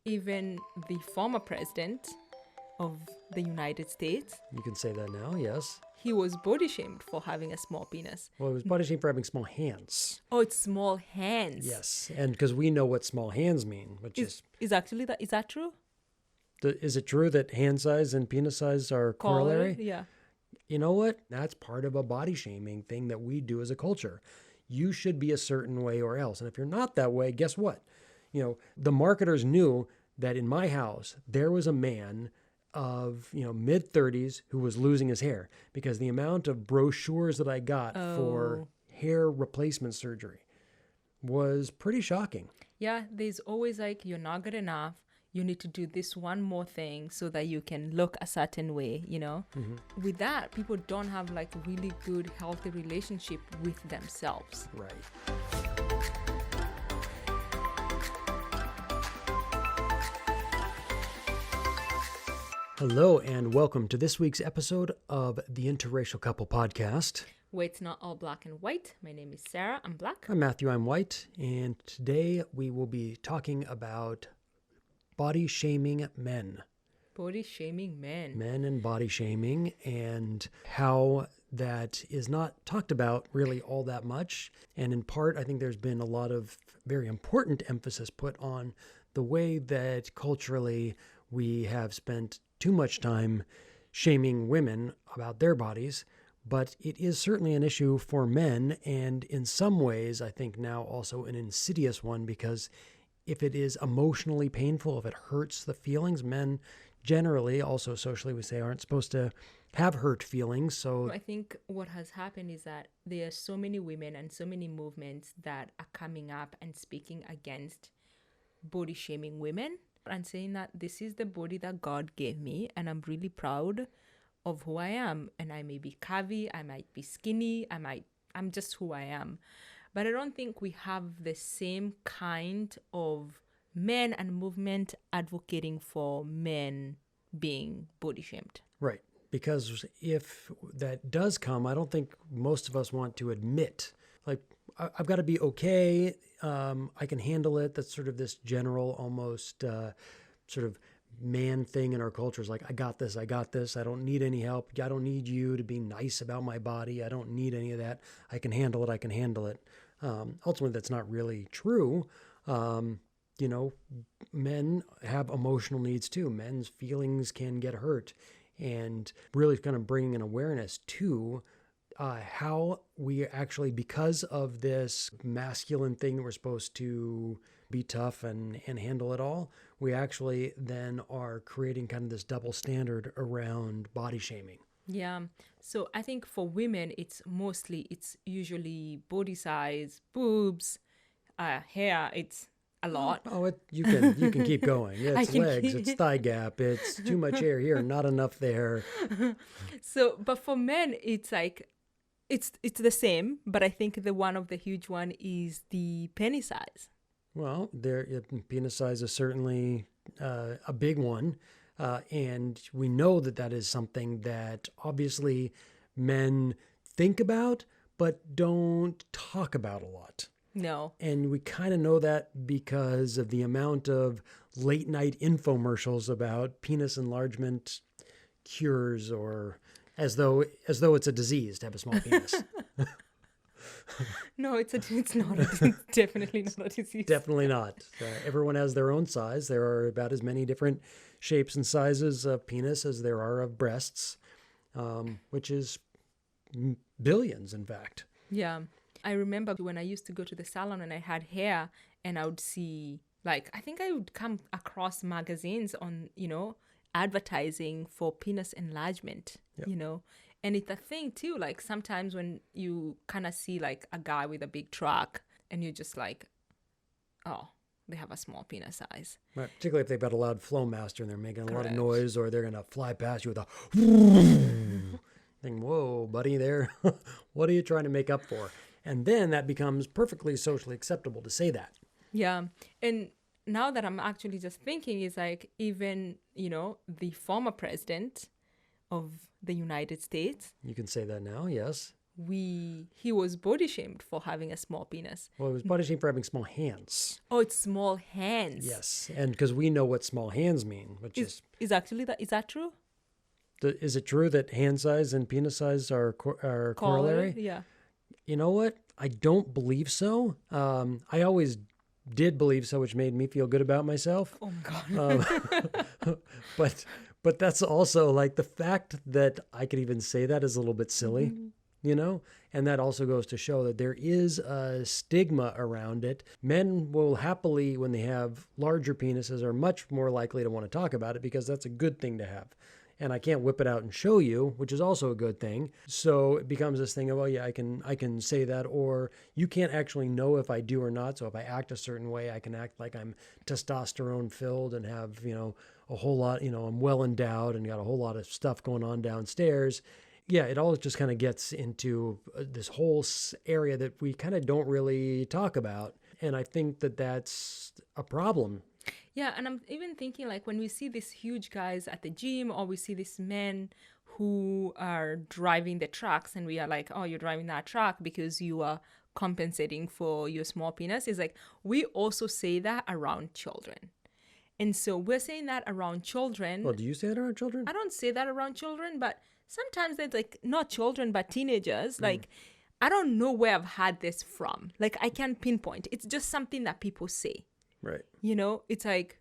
even the former president of the United States, You can say that now, yes. he was body shamed for having a small penis. Well, it was body shamed for having small hands. Oh, it's small hands. Yes, and because we know what small hands mean, which Is actually that, is that true? is it true that hand size and penis size are corollary? Yeah. You know what? That's part of a body shaming thing that we do as a culture. You should be a certain way or else. And if you're not that way, guess what? The marketers knew that in my house, there was a man of, mid 30s who was losing his hair because the amount of brochures that I got for hair replacement surgery was pretty shocking. Yeah, there's always like, you're not good enough. You need to do this one more thing so that you can look a certain way, Mm-hmm. With that, people don't have like a really good, healthy relationship with themselves. Right. Hello, and welcome to this week's episode of the Interracial Couple Podcast. Where it's not all black and white. My name is Cera. I'm black. I'm Matthew. I'm white. And today we will be talking about body shaming men. Body shaming men. Men and body shaming, and how that is not talked about really all that much. And in part, I think there's been a lot of very important emphasis put on the way that culturally we have spent too much time shaming women about their bodies, but it is certainly an issue for men, and in some ways, I think now also an insidious one, because if it is emotionally painful, if it hurts the feelings, men generally, also socially, we say aren't supposed to have hurt feelings. So I think what has happened is that there are so many women and so many movements that are coming up and speaking against body shaming women and saying that this is the body that God gave me and I'm really proud of who I am. And I may be curvy, I might be skinny, I'm just who I am. But I don't think we have the same kind of men and movement advocating for men being body shamed. right, because if that does come, I don't think most of us want to admit, like, I've got to be okay. I can handle it. That's sort of this general, almost sort of man thing in our culture is like, I got this. I don't need any help. I don't need you to be nice about my body. I don't need any of that. I can handle it. Ultimately, that's not really true. Men have emotional needs too. Men's feelings can get hurt, and really kind of bringing an awareness to how we actually, because of this masculine thing that we're supposed to be tough and handle it all, we actually then are creating kind of this double standard around body shaming. Yeah. So I think for women, it's usually body size, boobs, hair. It's a lot. Oh, you can keep going. It's legs, it's thigh gap, it's too much hair here, not enough there. So, but for men, it's like, it's the same, but I think one of the huge one is the penis size. Well, penis size is certainly a big one. And we know that is something that obviously men think about, but don't talk about a lot. No. And we kind of know that because of the amount of late night infomercials about penis enlargement cures, or as though it's a disease to have a small penis. No, it's not. It's definitely not a disease. Definitely not. Everyone has their own size. There are about as many different shapes and sizes of penis as there are of breasts, which is billions, in fact. Yeah. I remember when I used to go to the salon and I had hair, and I would see, like, I think I would come across magazines on, advertising for penis enlargement, Yep. And it's a thing too, like sometimes when you kind of see like a guy with a big truck and you're just like, oh, they have a small penis size. Right, particularly if they've got a loud flow master and they're making a lot of Correct. noise, or they're going to fly past you with a thing. Whoa, buddy, there. What are you trying to make up for? And then that becomes perfectly socially acceptable to say that. Yeah. And now that I'm actually just thinking, is like even, the former president of the United States. You can say that now, yes. he was body shamed for having a small penis. Well, it was body shamed for having small hands. Oh, it's small hands. Yes, and because we know what small hands mean, which Is actually that, is that true? is it true that hand size and penis size are corollary? Yeah. You know what? I don't believe so. I always did believe so, which made me feel good about myself. Oh my God. But that's also like the fact that I could even say that is a little bit silly, you know? And that also goes to show that there is a stigma around it. Men will happily, when they have larger penises, are much more likely to want to talk about it because that's a good thing to have. And I can't whip it out and show you, which is also a good thing. So it becomes this thing of, oh yeah, I can say that, or you can't actually know if I do or not. So if I act a certain way, I can act like I'm testosterone filled and have, a whole lot, I'm well endowed and got a whole lot of stuff going on downstairs. Yeah, it all just kind of gets into this whole area that we kind of don't really talk about. And I think that that's a problem. Yeah, and I'm even thinking like when we see these huge guys at the gym, or we see these men who are driving the trucks, and we are like, oh, you're driving that truck because you are compensating for your small penis. It's like we also say that around children. And so we're saying that around children. Well, do you say that around children? I don't say that around children, but sometimes it's like not children, but teenagers. Like, I don't know where I've had this from. Like, I can't pinpoint. It's just something that people say. Right. It's like,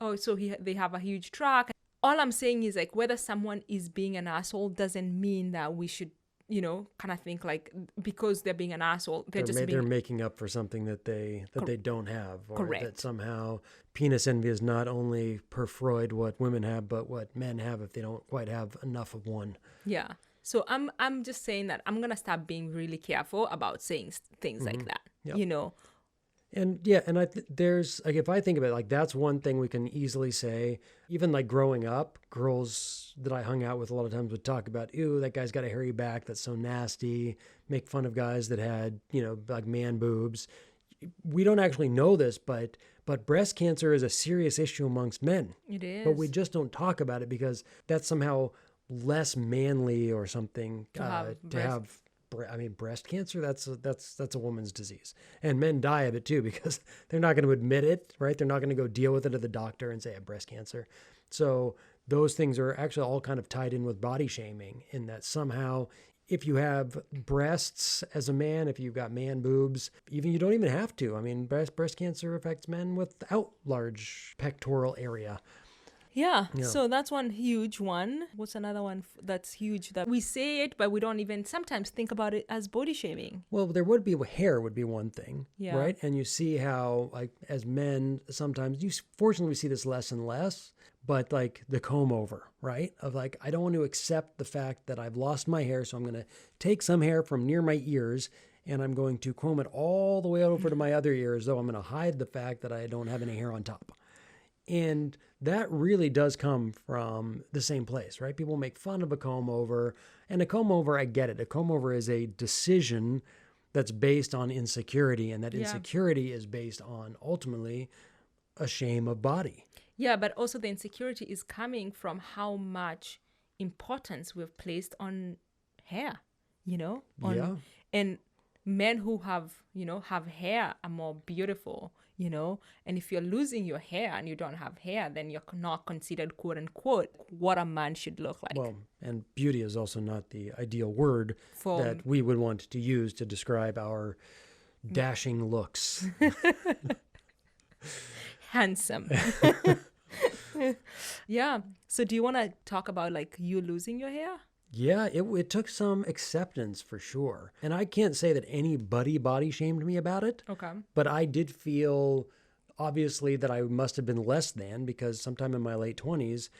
oh, so they have a huge truck. All I'm saying is like whether someone is being an asshole doesn't mean that we should, kind of think like because they're being an asshole, they're making up for something that they don't have, or Correct. that somehow penis envy is not only per Freud what women have, but what men have if they don't quite have enough of one. Yeah. So I'm just saying that I'm gonna start being really careful about saying things like that. Yep. And yeah, and there's like, if I think about it, like that's one thing we can easily say. Even like growing up, girls that I hung out with a lot of times would talk about, ew, that guy's got a hairy back, that's so nasty. Make fun of guys that had, like man boobs. We don't actually know this, but breast cancer is a serious issue amongst men. It is. But we just don't talk about it because that's somehow less manly or something to have. I mean, breast cancer, that's a woman's disease. And men die of it too because they're not going to admit it, right? They're not going to go deal with it at the doctor and say I have breast cancer. So those things are actually all kind of tied in with body shaming, in that somehow if you have breasts as a man, if you've got man boobs, you don't even have to. I mean, breast cancer affects men without large pectoral area. Yeah, so that's one huge one. What's another one that's huge that we say it, but we don't even sometimes think about it as body shaming? Well, hair would be one thing, right? And you see how, like, as men, sometimes, fortunately we see this less and less, but like the comb over, right? Of like, I don't want to accept the fact that I've lost my hair, so I'm going to take some hair from near my ears and I'm going to comb it all the way over to my other ears, though I'm going to hide the fact that I don't have any hair on top. And that really does come from the same place, right? People make fun of a comb over, and a comb over, I get it. A comb over is a decision that's based on insecurity, and that insecurity is based on ultimately a shame of body. Yeah, but also the insecurity is coming from how much importance we've placed on hair, and men who have hair are more beautiful. And if you're losing your hair and you don't have hair, then you're not considered, quote unquote, what a man should look like. Well, and beauty is also not the ideal word that we would want to use to describe our dashing looks. Handsome. Yeah. So do you want to talk about like you losing your hair? Yeah, it took some acceptance for sure. And I can't say that anybody body shamed me about it. Okay. But I did feel, obviously, that I must have been less than, because sometime in my late 20s,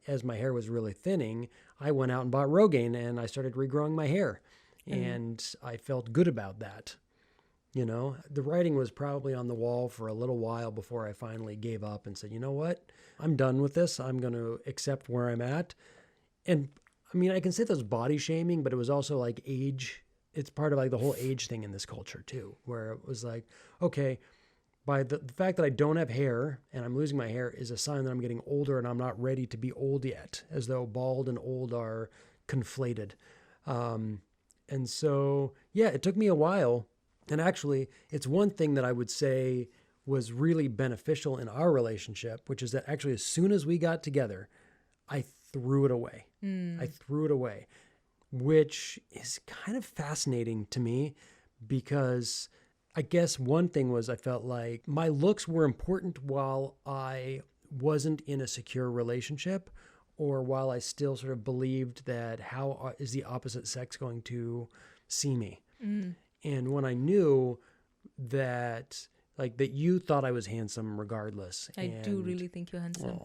as my hair was really thinning, I went out and bought Rogaine and I started regrowing my hair. And I felt good about that. The writing was probably on the wall for a little while before I finally gave up and said, you know what? I'm done with this. I'm going to accept where I'm at. And I mean, I can say that was body shaming, but it was also like age. It's part of like the whole age thing in this culture too, where it was like, okay, by the fact that I don't have hair and I'm losing my hair is a sign that I'm getting older and I'm not ready to be old yet, as though bald and old are conflated. And so, yeah, it took me a while. And actually, it's one thing that I would say was really beneficial in our relationship, which is that actually, as soon as we got together, I threw it away. I threw it away, which is kind of fascinating to me because I guess one thing was I felt like my looks were important while I wasn't in a secure relationship, or while I still sort of believed that how is the opposite sex going to see me? And when I knew that, like, that you thought I was handsome regardless. I do really think you're handsome.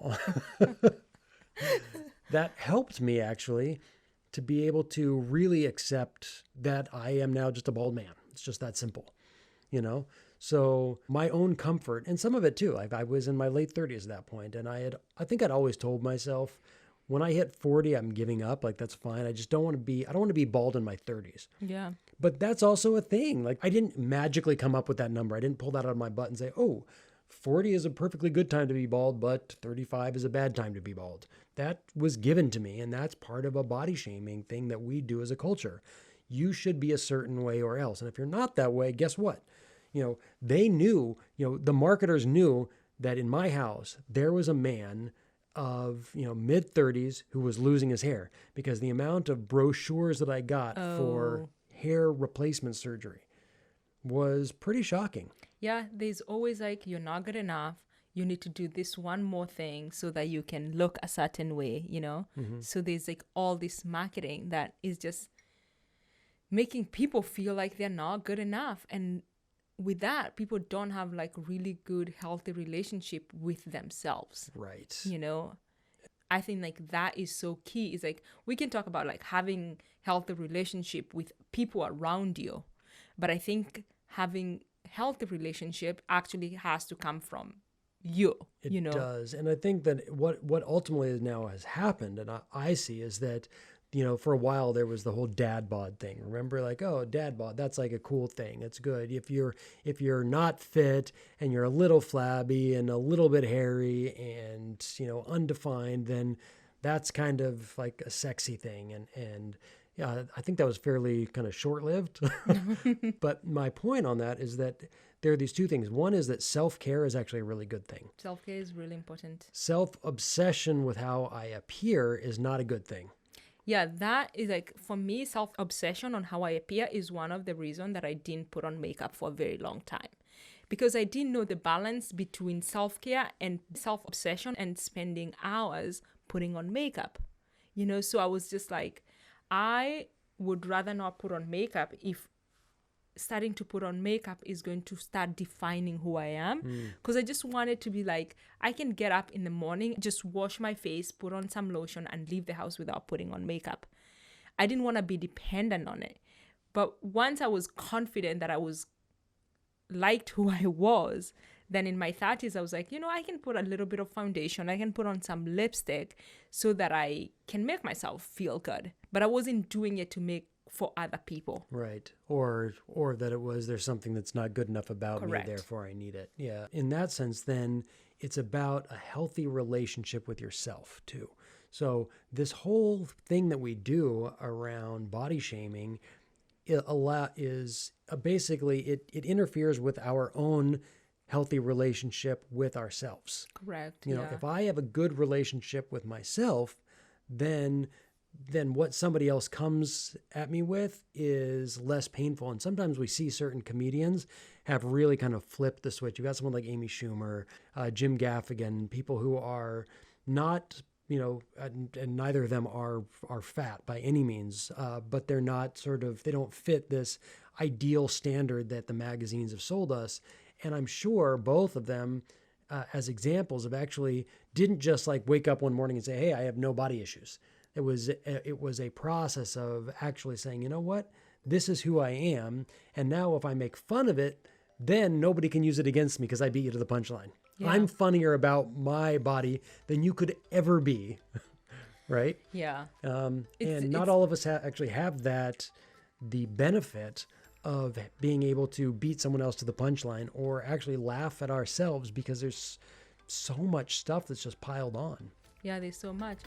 That helped me actually to be able to really accept that I am now just a bald man. It's just that simple, you know? So my own comfort, and some of it too, I was in my late 30s at that point, and I think I'd always told myself, when I hit 40, I'm giving up. Like, that's fine. I don't want to be bald in my 30s. Yeah. But that's also a thing. Like, I didn't magically come up with that number. I didn't pull that out of my butt and say, oh, 40 is a perfectly good time to be bald, but 35 is a bad time to be bald. That was given to me, and that's part of a body shaming thing that we do as a culture. You should be a certain way or else. And if you're not that way, guess what? They knew, the marketers knew that in my house, there was a man of, mid 30s who was losing his hair, because the amount of brochures that I got for hair replacement surgery was pretty shocking. Yeah, there's always like, you're not good enough. You need to do this one more thing so that you can look a certain way, So there's like all this marketing that is just making people feel like they're not good enough. And with that, people don't have like really good, healthy relationship with themselves. Right. I think like that is so key. Is like, we can talk about like having healthy relationship with people around you, but I think having healthy relationship actually has to come from you. It does. And I think that what ultimately now has happened, and I see, is that for a while there was the whole dad bod thing. Remember, like, oh, dad bod, that's like a cool thing. It's good. If you're not fit and you're a little flabby and a little bit hairy and, undefined, then that's kind of like a sexy thing. And yeah, I think that was fairly kind of short-lived. But my point on that is that there are these two things. One is that self-care is actually a really good thing. Self-care is really important. Self-obsession with how I appear is not a good thing. Yeah, that is like, for me, self-obsession on how I appear is one of the reasons that I didn't put on makeup for a very long time. Because I didn't know the balance between self-care and self-obsession and spending hours putting on makeup. So I was just like, I would rather not put on makeup if starting to put on makeup is going to start defining who I am. Because I just wanted to be like, I can get up in the morning, just wash my face, put on some lotion, and leave the house without putting on makeup. I didn't want to be dependent on it. But once I was confident that I was liked who I was, then in my 30s, I was like, I can put a little bit of foundation. I can put on some lipstick so that I can make myself feel good. But I wasn't doing it to make for other people. Right. Or that there's something that's not good enough about Correct. me, therefore I need it. Yeah. In that sense, then it's about a healthy relationship with yourself too. So this whole thing that we do around body shaming basically it interferes with our own healthy relationship with ourselves. Correct. If I have a good relationship with myself, then what somebody else comes at me with is less painful. And sometimes we see certain comedians have really kind of flipped the switch. You've got someone like Amy Schumer, Jim Gaffigan, people who are not, and neither of them are fat by any means, but they're not they don't fit this ideal standard that the magazines have sold us. And I'm sure both of them, as examples, of actually didn't just like wake up one morning and say, hey, I have no body issues. It was a process of actually saying, you know what, this is who I am. And now if I make fun of it, then nobody can use it against me because I beat you to the punchline. Yeah. I'm funnier about my body than you could ever be. Right? Yeah. And not all of us actually have the benefit of being able to beat someone else to the punchline or actually laugh at ourselves, because there's so much stuff that's just piled on. Yeah, there's so much.